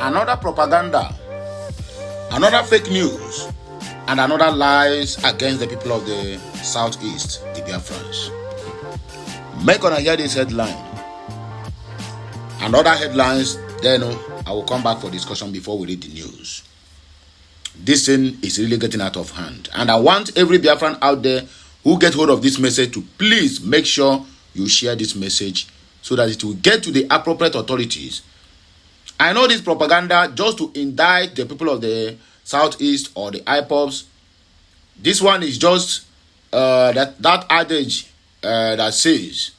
another propaganda, another fake news, and another lies against the people of the southeast, the Biafrans. Make on hear this headline and other headlines, then I will come back for discussion before we read the news. This thing is really getting out of hand, and I want every Biafran out there who get hold of this message to please make sure you share this message so that it will get to the appropriate authorities. I know this propaganda just to indict the people of the southeast or the IPOBs. This one is just that adage that says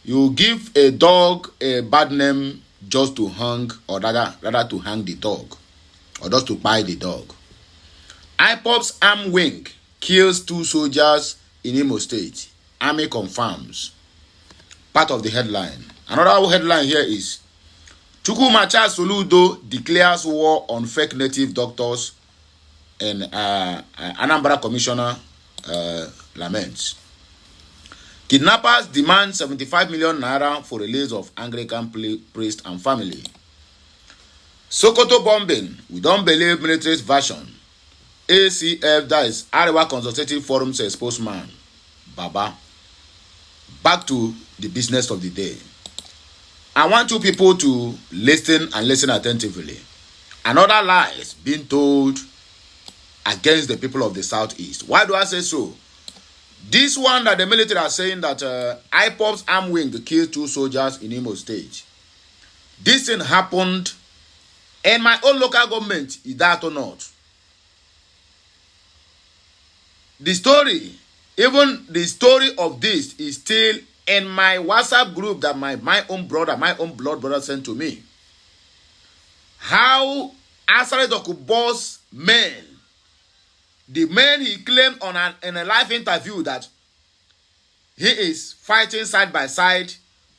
you give a dog a bad name just to hang, or rather to hang the dog, or just to buy the dog. IPOB's arm wing kills 2 soldiers in Imo State. Army confirms. Part of the headline. Another headline here is Chukwumacha Soludo declares war on fake native doctors, and Anambra Commissioner laments. Kidnappers demand 75 million naira for release of Anglican priest and family. Sokoto bombing, we don't believe military's version. ACF, that is Arewa Consultative Forum's spokesman, Baba. Back to the business of the day. I want you people to listen and listen attentively. Another lie is being told against the people of the southeast. Why do I say so? This one that the military are saying that IPOB's arm wing killed 2 soldiers in Imo State. This thing happened in my own local government, is that or not? The story, even the story of this is still in my WhatsApp group that my own brother, my own blood brother sent to me. How Asare Dokubo's men, the man he claimed in a live interview that he is fighting side by side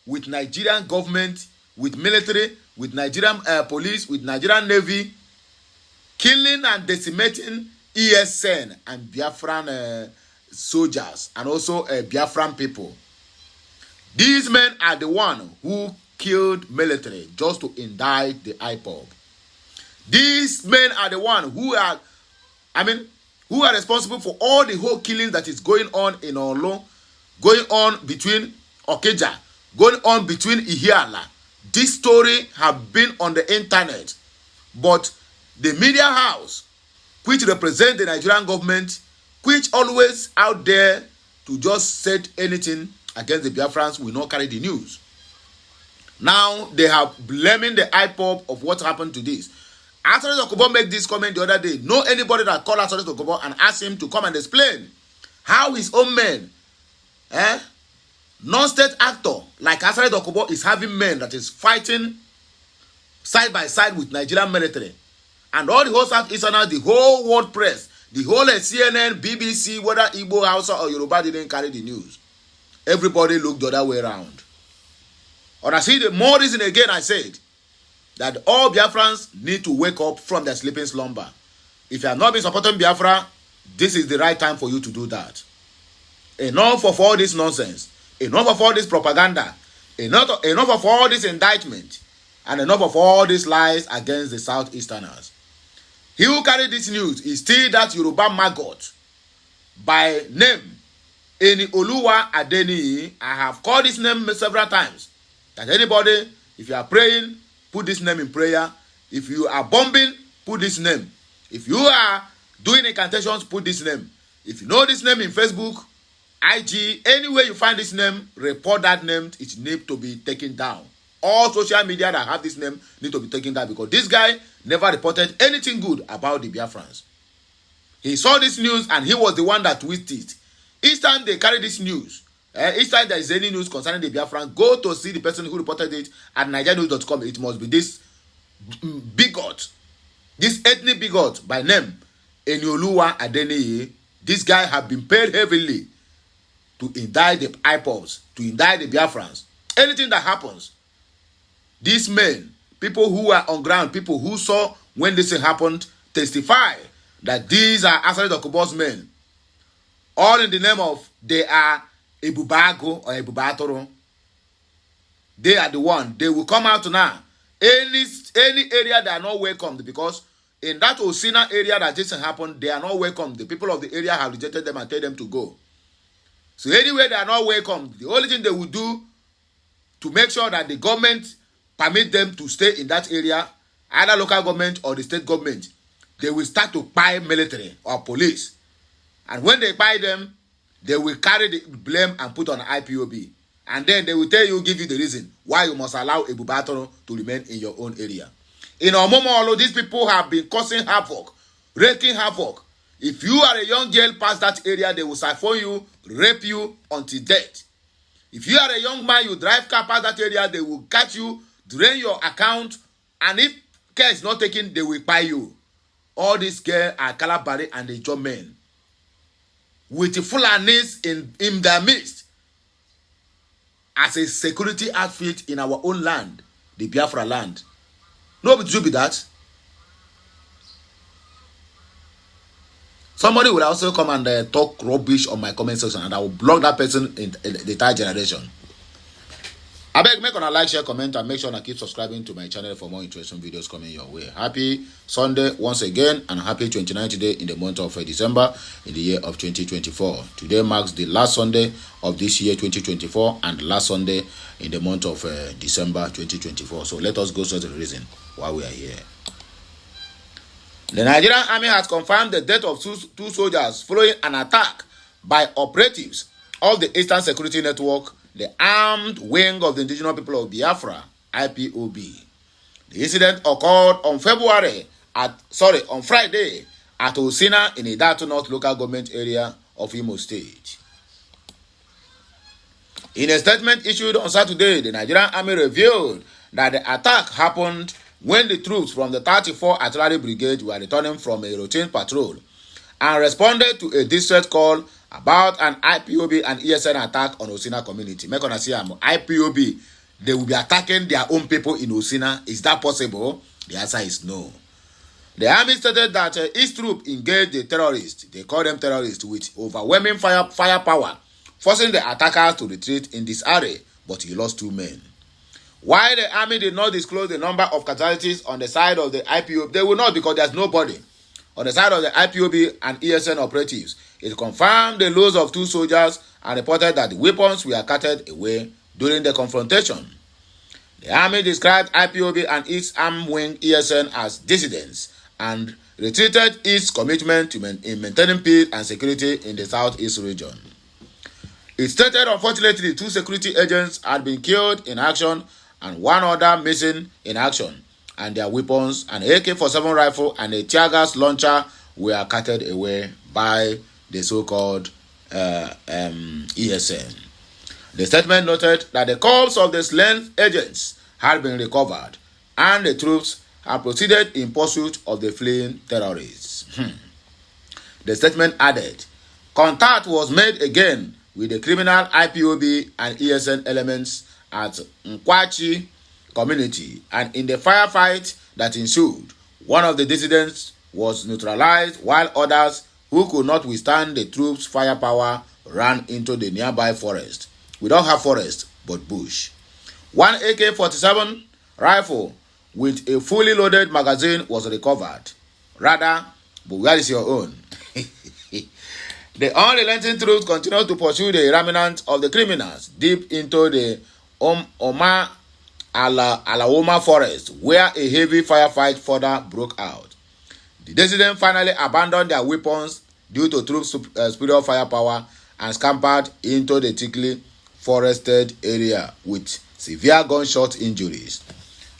with Nigerian government, with military, with Nigerian police, with Nigerian Navy, killing and decimating ESN and Biafran soldiers, and also Biafran people. These men are the one who killed military just to indict the IPOB. These men are the one who are responsible for all the whole killing that is going on in Olo, going on between Okeja, going on between Ihiala. This story have been on the internet, but the media house, which represent the Nigerian government, which always out there to just say anything against the Biafrans, will not carry the news. Now they have blaming the IPOB of what happened to this. Asare Dokubo made this comment the other day. Know anybody that called Asare Dokubo and asked him to come and explain how his own men, non-state actor like Asare Dokubo, is having men that is fighting side by side with Nigerian military, and all the whole Southeasterners, the whole world press, the whole CNN, BBC, whether Igbo, Hausa or Yoruba didn't carry the news. Everybody looked the other way around. And I see the more reason again I said that all Biafrans need to wake up from their sleeping slumber. If you have not been supporting Biafra, this is the right time for you to do that. Enough of all this nonsense. Enough of all this propaganda. Enough of all this indictment. And enough of all these lies against the Southeasterners. He who carried this news is still that Yoruba maggot by name Eni Oluwa Adeniyi. I have called this name several times. That anybody, if you are praying, put this name in prayer. If you are bombing, put this name. If you are doing incantations, put this name. If you know this name in Facebook, IG, anywhere you find this name, report that name. It needs to be taken down. All social media that have this name need to be taken down, because this guy never reported anything good about the Biafrans. He saw this news and he was the one that twisted it. Each time they carry this news, each time there is any news concerning the Biafran, go to see the person who reported it at nigerianews.com. It must be this bigot, this ethnic bigot by name Eni Oluwa Adeniyi. This guy have been paid heavily to indict the IPOBs, to indict the Biafrans. Anything that happens, these men, people who are on ground, people who saw when this thing happened, testify that these are Asare Dokubo's men. All in the name of they are Ebubago or Ebubatoro. They are the one. They will come out now. Any any area they are not welcomed, because in that Osina area that this happened, they are not welcomed. The people of the area have rejected them and tell them to go. So anywhere they are not welcomed, the only thing they will do to make sure that the government permit them to stay in that area, either local government or the state government, they will start to buy military or police. And when they buy them, they will carry the blame and put on IPOB. And then they will tell you, give you the reason why you must allow a Bubatoro to remain in your own area. In Omomolo, these people have been causing havoc, wreaking havoc. If you are a young girl past that area, they will siphon you, rape you until death. If you are a young man, you drive car past that area, they will catch you, drain your account, and if care is not taken, they will buy you. All these girls are Calabari and the job men, with the Fulanis in their midst, as a security outfit in our own land, the Biafra land. Nobody should be that. Somebody will also come and talk rubbish on my comment section, and I will block that person in the entire generation. I beg, make a like, share, comment, and make sure to keep subscribing to my channel for more interesting videos coming your way. Happy Sunday once again, and happy 29th day in the month of December in the year of 2024. Today marks the last Sunday of this year 2024 and last Sunday in the month of December 2024. So let us go to the reason why we are here. The Nigerian army has confirmed the death of two soldiers following an attack by operatives of the Eastern Security Network, the armed wing of the indigenous people of Biafra, IPOB. The incident occurred on Friday at Osina in Idatu North local government area of Imo State. In a statement issued on Saturday, the Nigerian army revealed that the attack happened when the troops from the 34th Artillery Brigade were returning from a routine patrol and responded to a distress call about an IPOB and ESN attack on Osina community. Make una see IPOB, they will be attacking their own people in Osina. Is that possible? The answer is no. The army stated that each troop engaged the terrorists, they call them terrorists, with overwhelming firepower, forcing the attackers to retreat in this area, but he lost 2 men. While the army did not disclose the number of casualties on the side of the IPOB, they will not, because there's nobody. On the side of the IPOB and ESN operatives, it confirmed the loss of 2 soldiers and reported that the weapons were carted away during the confrontation. The army described IPOB and its armed wing ESN as dissidents and retreated its commitment in maintaining peace and security in the southeast region. It stated, unfortunately, 2 security agents had been killed in action and 1 other missing in action, and their weapons, an AK-47 rifle and a tear gas launcher, were carted away by the so-called ESN. The statement noted that the corpse of the slain agents had been recovered, and the troops had proceeded in pursuit of the fleeing terrorists. The statement added, contact was made again with the criminal IPOB and ESN elements at Nkwachi community, and in the firefight that ensued, one of the dissidents was neutralized, while others who could not withstand the troops' firepower ran into the nearby forest. We don't have forest, but bush. 1 AK-47 rifle with a fully loaded magazine was recovered. Rather, but where is your own? The unrelenting troops continued to pursue the remnants of the criminals deep into the Oma Alaoma forest, where a heavy firefight further broke out. The dissidents finally abandoned their weapons due to troops' superior firepower and scampered into the thickly forested area with severe gunshot injuries.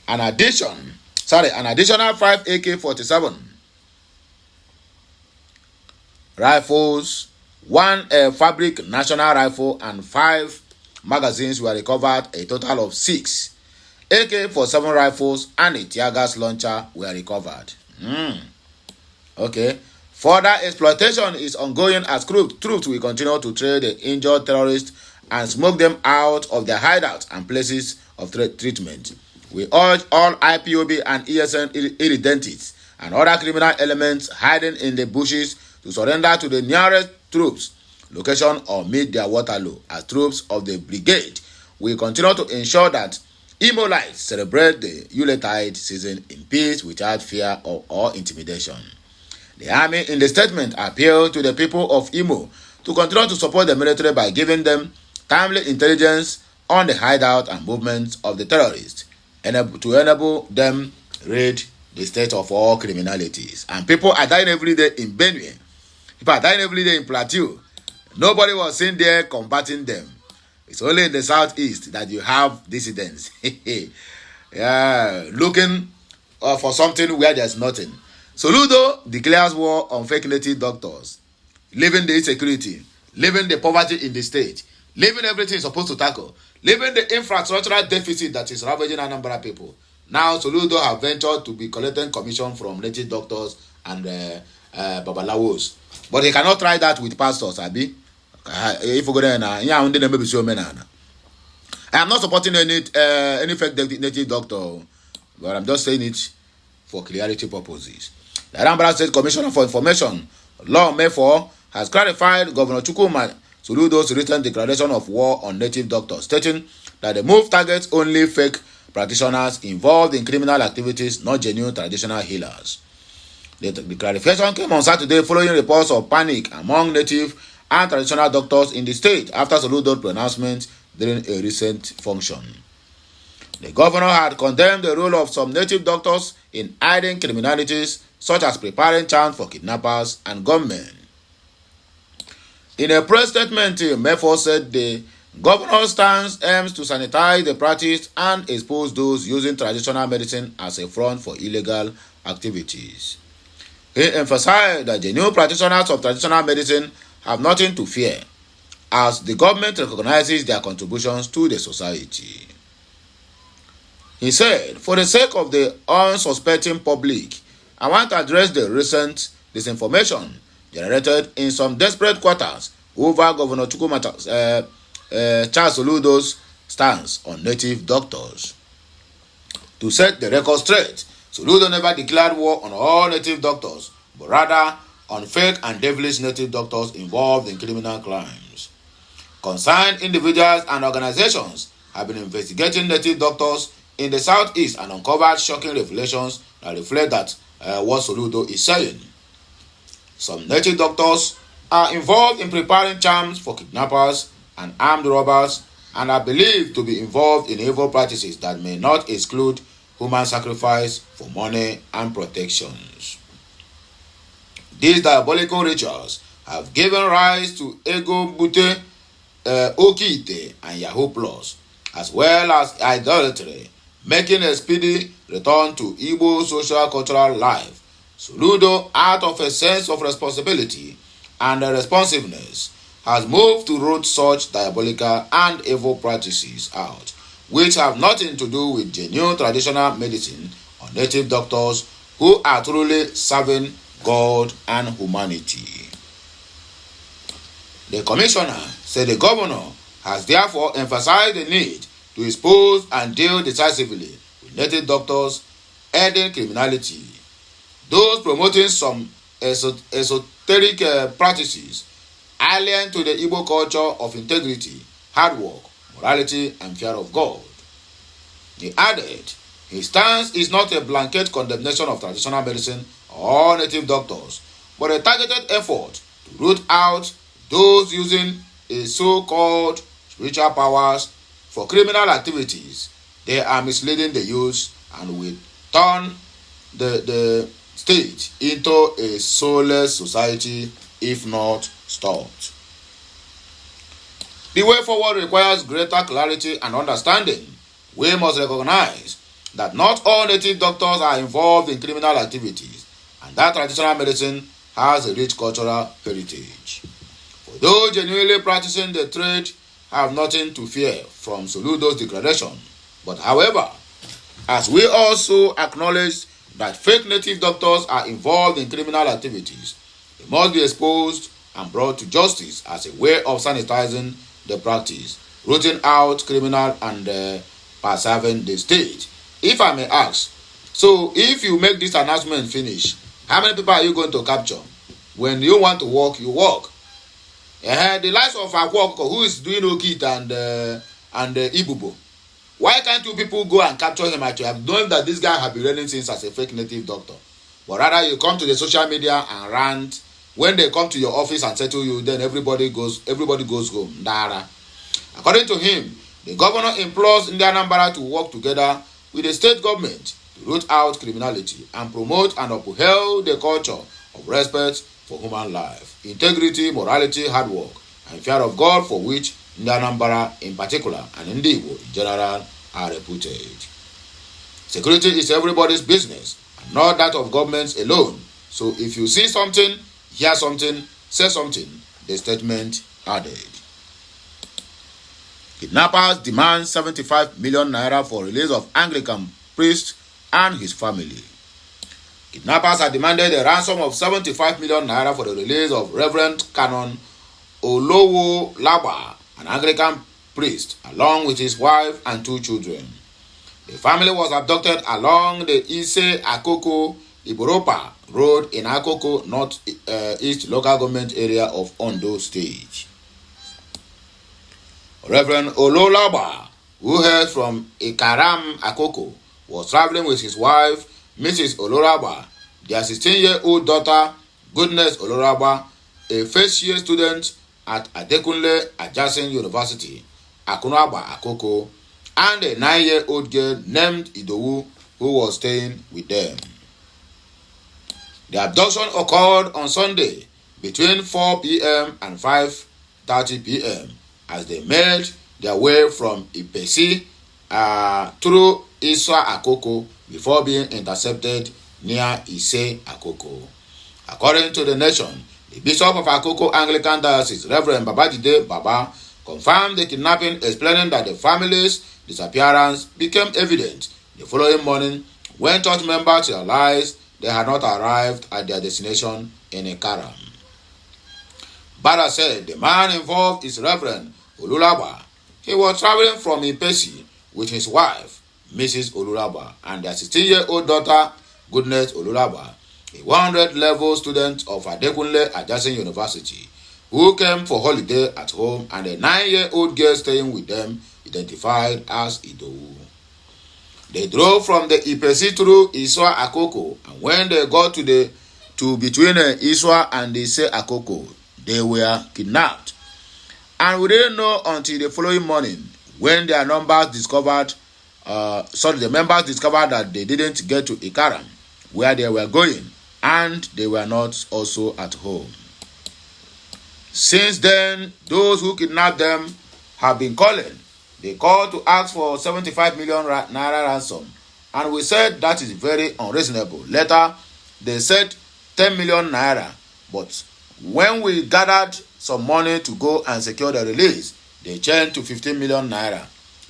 An additional 5 AK-47 rifles, 1 fabric national rifle, and 5 magazines were recovered. A total of 6 AK-47 rifles and a tear gas launcher were recovered. Okay. Further exploitation is ongoing as troops will continue to trail the injured terrorists and smoke them out of their hideouts and places of treatment. We urge all IPOB and ESN irredentists and other criminal elements hiding in the bushes to surrender to the nearest troops location or meet their Waterloo. As troops of the brigade, we continue to ensure that Imolites celebrate the Yuletide season in peace without fear or intimidation. The army in the statement appealed to the people of Imo to continue to support the military by giving them timely intelligence on the hideout and movements of the terrorists to enable them rid the state of all criminalities. And people are dying every day in Benue. People are dying every day in Plateau. Nobody was seen there combating them. It's only in the southeast that you have dissidents. Yeah, looking for something where there's nothing. Soludo declares war on fake native doctors, leaving the insecurity, leaving the poverty in the state, leaving everything it's supposed to tackle, leaving the infrastructural deficit that is ravaging Anambra people. Now Soludo have ventured to be collecting commission from native doctors and babalawos. But he cannot try that with pastors, Abi. If you go there now, I am not supporting any fake native doctor, but I'm just saying it for clarity purposes. The Anambra State Commissioner for Information, Law Mayfor, has clarified Governor Chukwuma Soludo's recent declaration of war on native doctors, stating that the move targets only fake practitioners involved in criminal activities, not genuine traditional healers. The clarification came on Saturday following reports of panic among native and traditional doctors in the state after Soludo's pronouncement during a recent function. The governor had condemned the role of some native doctors in hiding criminalities, such as preparing charms for kidnappers and gunmen. In a press statement, Mayfor said the governor's stance aims to sanitize the practice and expose those using traditional medicine as a front for illegal activities. He emphasized that the new practitioners of traditional medicine have nothing to fear, as the government recognizes their contributions to the society. He said, for the sake of the unsuspecting public, I want to address the recent disinformation generated in some desperate quarters over Governor Chukwuma Charles Soludo's stance on native doctors. To set the record straight, Soludo never declared war on all native doctors, but rather on fake and devilish native doctors involved in criminal crimes. Concerned individuals and organizations have been investigating native doctors in the southeast and uncovered shocking revelations that reflect that what Soludo is saying. Some native doctors are involved in preparing charms for kidnappers and armed robbers and are believed to be involved in evil practices that may not exclude human sacrifice for money and protections. These diabolical rituals have given rise to Ego Bute, Okite, and Yahoo Plus, as well as idolatry, making a speedy return to Igbo social cultural life. Soludo, out of a sense of responsibility and responsiveness, has moved to root such diabolical and evil practices out, which have nothing to do with genuine traditional medicine or native doctors who are truly serving God and humanity. The commissioner said the governor has therefore emphasized the need to expose and deal decisively with native doctors aiding criminality, those promoting some esoteric practices alien to the Igbo culture of integrity, hard work, morality, and fear of God. He added, his stance is not a blanket condemnation of traditional medicine or native doctors, but a targeted effort to root out those using a so-called spiritual powers for criminal activities. They are misleading the youth and will turn the state into a soulless society if not stopped. The way forward requires greater clarity and understanding. We must recognize that not all native doctors are involved in criminal activities, and that traditional medicine has a rich cultural heritage. For those genuinely practicing the trade have nothing to fear from Soludo's declaration. But however, as we also acknowledge that fake native doctors are involved in criminal activities, they must be exposed and brought to justice as a way of sanitizing the practice, rooting out criminal and preserving the state. If I may ask, so if you make this announcement finish, how many people are you going to capture? When you want to walk, you walk. The likes of Akwoko, who is doing Okit and Ibubo, Why can't you people go and capture him? I have known that this guy has been running since as a fake native doctor. But rather you come to the social media and rant. When they come to your office and settle you, then everybody goes home. Dara. According to him, the governor implores Indian Anambra to work together with the state government to root out criminality and promote and uphold the culture of respect for human life, integrity, morality, hard work, and fear of God, for which Indian Anambra in particular and Indigo in general are reputed. Security is everybody's business and not that of governments alone. So if you see something, hear something, say something, the statement added. Kidnappers demand 75 million naira for release of Anglican priest and his family. Kidnappers have demanded a ransom of 75 million naira for the release of Reverend Canon Olowo Laba, an Anglican priest, along with his wife and 2 children. The family was abducted along the Ise Akoko Iboropa Road in Akoko North East local government area of Ondo State. Reverend Ololaba, who hails from Ikaram Akoko, was traveling with his wife, Mrs. Oloraba, their 16-year-old daughter, Goodness Oloraba, a first-year student at Adekunle Adjacent University, Akunaba Akoko, and a 9-year-old girl named Idowu, who was staying with them. The abduction occurred on Sunday between 4 p.m. and 5:30 p.m. as they made their way from Ipesi through Iswa Akoko before being intercepted near Ise Akoko. According to the Nation, the Bishop of Akoko Anglican Diocese, Reverend Babajide Baba, confirmed the kidnapping, explaining that the family's disappearance became evident the following morning when church members realized they had not arrived at their destination in Ikaram. Bada said the man involved is Reverend Olulaba. He was traveling from Ipesi with his wife, Mrs. Olulaba, and their 16-year-old daughter, Goodness Olulaba, a 100-level student of Adekunle Adjacent University, who came for holiday at home, and a 9-year-old girl staying with them, identified as Idowu. They drove from the Ipesi through Iswa Akoko, and when they got to between Iswa and Ise Akoko, they were kidnapped. And we didn't know until the following morning when the members discovered that they didn't get to Ikaram, where they were going, and they were not also at home. Since then, those who kidnapped them have been calling. They called to ask for 75 million naira ransom, and we said that is very unreasonable. Later, they said 10 million naira, but when we gathered some money to go and secure the release, they changed to 15 million naira.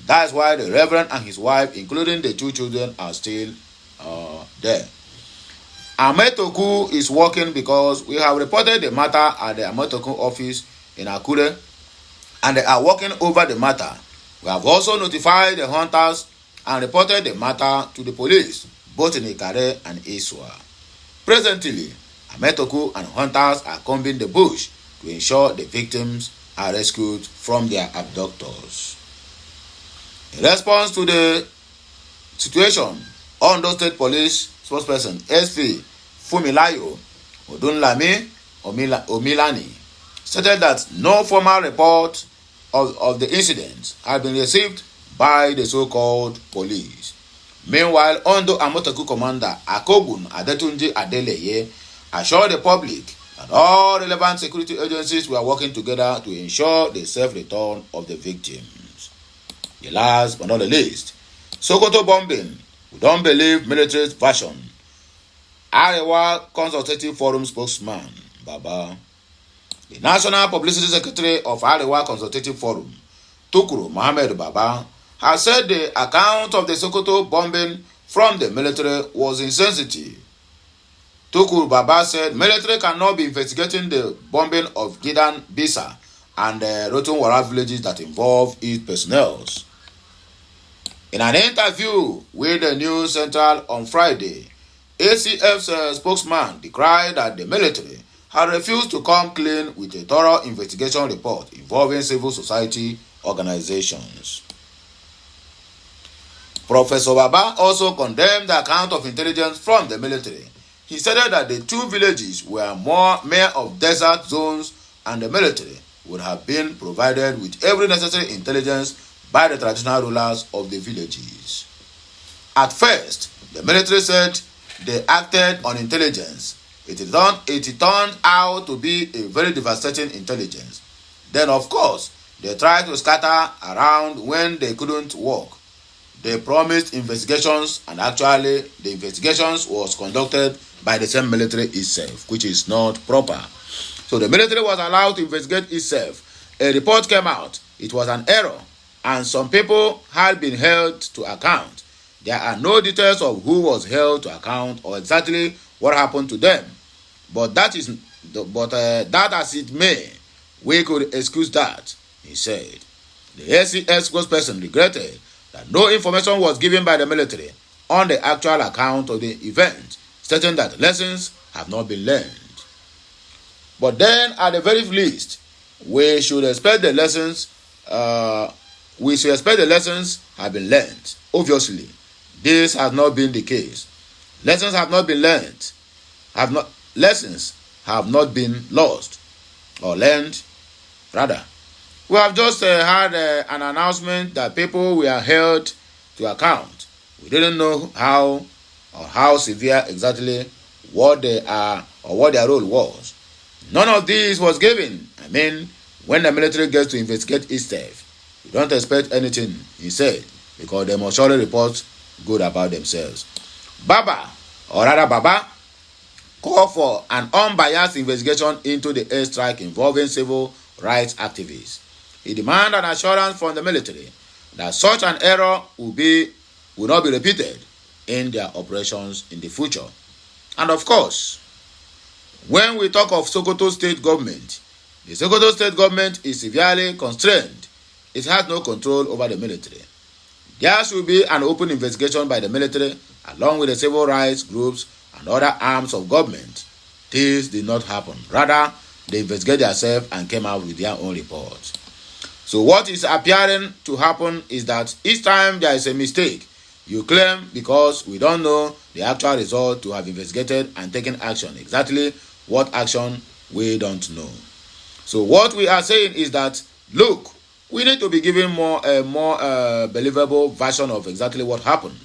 That's why the Reverend and his wife, including the 2 children, are still there. Ametoku is working because we have reported the matter at the Ametoku office in Akure, and they are working over the matter. We have also notified the hunters and reported the matter to the police, both in Ikare and Iswa. Presently, Ametoku and hunters are combing the bush to ensure the victims are rescued from their abductors. In response to the situation, Ondo State Police spokesperson SP Fumilayo Odunlami Omilani stated that no formal report of the incident had been received by the so-called police. Meanwhile, Ondo Amotoku Commander Akobun Adetunji Adeleye assured the public that all relevant security agencies were working together to ensure the safe return of the victims. The last but not the least, Sokoto bombing. We don't believe military's version. Arewa Consultative Forum spokesman Baba. The National Publicity Secretary of Arewa Consultative Forum, Tukuru Mohammed Baba, has said the account of the Sokoto bombing from the military was insensitive. Tukuru Baba said military cannot be investigating the bombing of Gidan Bisa and the Rotunwara villages that involve its personnel. In an interview with the News Central on Friday, ACF's spokesman decried that the military had refused to come clean with a thorough investigation report involving civil society organizations. Professor Baba also condemned the account of intelligence from the military. He stated that the two villages were mere of desert zones and the military would have been provided with every necessary intelligence by the traditional rulers of the villages. At first, the military said they acted on intelligence. It turned out to be a very devastating intelligence. Then, of course, they tried to scatter around when they couldn't work. They promised investigations, and actually the investigations was conducted by the same military itself, which is not proper. So the military was allowed to investigate itself. A report came out. It was an error, and some people had been held to account. There are no details of who was held to account or exactly what happened to them. But that as it may, we could excuse that, he said. The ACS spokesperson regretted that no information was given by the military on the actual account of the event, stating that lessons have not been learned. But then, at the very least, we should expect the lessons. Have been learned. Obviously, this has not been the case. Lessons have not been learned. Lessons have not been lost or learned. Rather, we have just had an announcement that people were held to account. We didn't know how severe exactly what they are or what their role was. None of this was given. When the military gets to investigate itself, you don't expect anything, he said, because they must surely report good about themselves. Baba called for an unbiased investigation into the airstrike involving civil rights activists. He demanded an assurance from the military that such an error will not be repeated in their operations in the future. And of course, when we talk of Sokoto state government, the Sokoto state government is severely constrained. It has no control over the military. There should be an open investigation by the military along with the civil rights groups and other arms of government. This did not happen. Rather, they investigated themselves and came out with their own report. So what is appearing to happen is that each time there is a mistake, you claim because we don't know the actual result to have investigated and taken action. Exactly what action we don't know. So what we are saying is that, look, we need to be given more believable version of exactly what happened.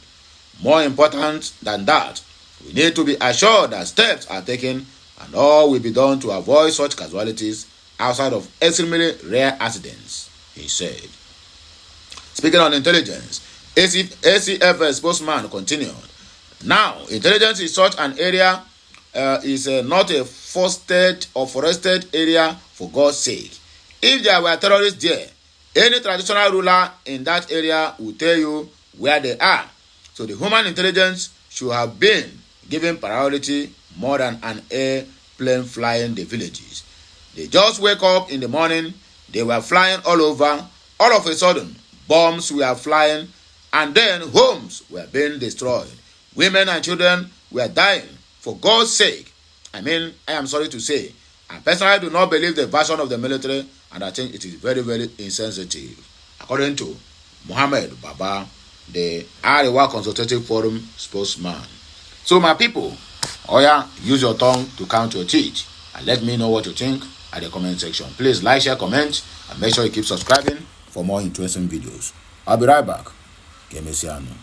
More important than that, we need to be assured that steps are taken and all will be done to avoid such casualties outside of extremely rare accidents, he said. Speaking on intelligence, ACF spokesman continued. Now, intelligence in such an area is not a forested area, for God's sake. If there were terrorists there, any traditional ruler in that area will tell you where they are. So the human intelligence should have been given priority more than an airplane flying the villages. They just wake up in the morning, they were flying all over. All of a sudden, bombs were flying, and then homes were being destroyed. Women and children were dying. For God's sake, I am sorry to say, I personally do not believe the version of the military, and I think it is very, very insensitive. According to Muhammad Baba, the Arewa Consultative Forum spokesman. So my people, use your tongue to count your teeth and let me know what you think at the comment section. Please like, share, comment, and make sure you keep subscribing for more interesting videos. I'll be right back. Kemesiano.